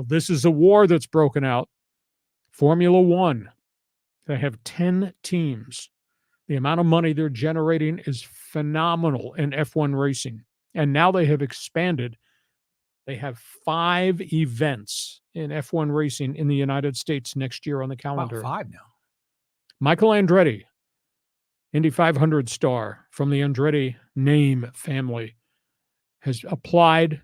This is a war that's broken out. Formula One, they have 10 teams. The amount of money they're generating is phenomenal in F1 racing. And now they have expanded. They have 5 events in F1 racing in the United States next year on the calendar. About 5 now. Michael Andretti, Indy 500 star from the Andretti name family, has applied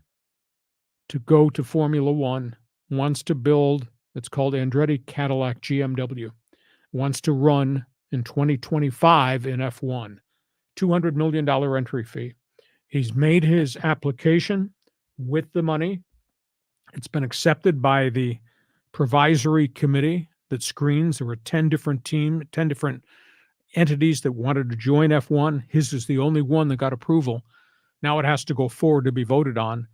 to go to Formula One, wants to build, it's called Andretti Cadillac GMW, wants to run in 2025 in F1. $200 million entry fee. He's made his application with the money. It's been accepted by the provisory committee that screens. There were 10 different entities that wanted to join F1. His is the only one that got approval. Now it has to go forward to be voted on.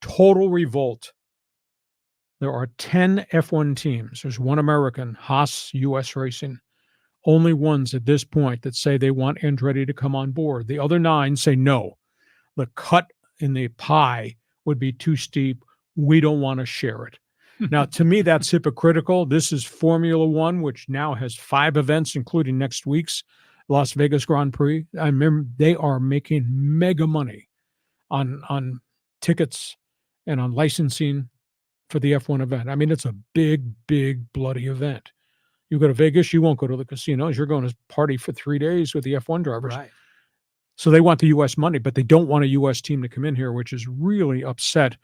Total revolt. There are 10 F1 teams. There's one American, Haas US Racing. Only ones at this point that say they want Andretti to come on board. The other 9 say no. The cut in the pie would be too steep. We don't want to share it. Now, to me, that's hypocritical. This is Formula One, which now has 5 events, including next week's Las Vegas Grand Prix. I remember they are making mega money on tickets and on licensing for the F1 event. I mean, it's a big, big, bloody event. You go to Vegas, you won't go to the casinos. You're going to party for 3 days with the F1 drivers. Right. So they want the U.S. money, but they don't want a U.S. team to come in here, which has really upset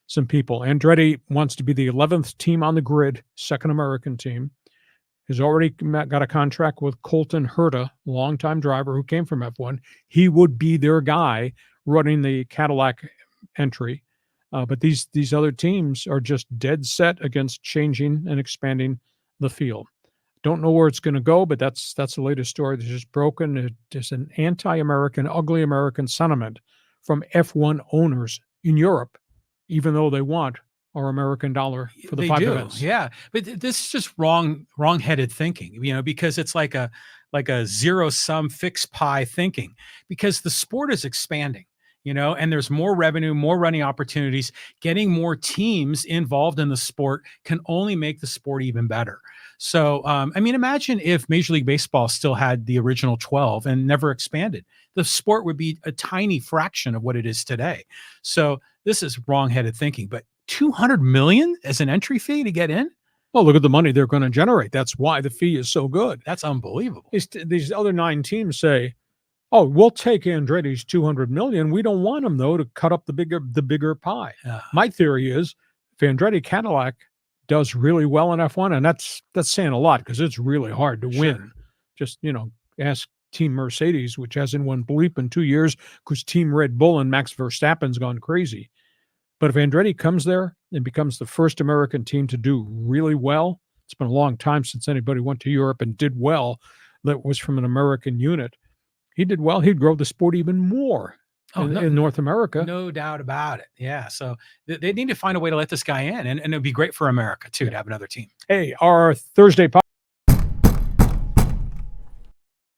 some people. Andretti wants to be the 11th team on the grid, second American team. Has already got a contract with Colton Herta, longtime driver who came from F1. He would be their guy running the Cadillac entry. But these other teams are just dead set against changing and expanding the field. Don't know where it's going to go, but that's the latest story that's just broken. There's an anti-American, ugly American sentiment from F1 owners in Europe, even though they want our American dollar for the 5 events. Yeah, but this is just wrong-headed thinking, because it's like a zero-sum fixed pie thinking, because the sport is expanding. And there's more revenue, more running opportunities. Getting more teams involved in the sport can only make the sport even better. So, imagine if Major League Baseball still had the original 12 and never expanded. The sport would be a tiny fraction of what it is today. So this is wrong-headed thinking. But $200 million as an entry fee to get in? Well, look at the money they're going to generate. That's why the fee is so good. That's unbelievable. These other 9 teams say, oh, we'll take Andretti's $200 million. We don't want him, though, to cut up the bigger pie. My theory is if Andretti Cadillac does really well in F1, and that's saying a lot because it's really hard to win. Just, ask Team Mercedes, which hasn't won bleep in 2 years because Team Red Bull and Max Verstappen's gone crazy. But if Andretti comes there and becomes the first American team to do really well, it's been a long time since anybody went to Europe and did well that was from an American unit. He did well. He'd grow the sport even more in North America. No doubt about it. Yeah. So they need to find a way to let this guy in. And it'd be great for America, too, to have another team. Hey, our Thursday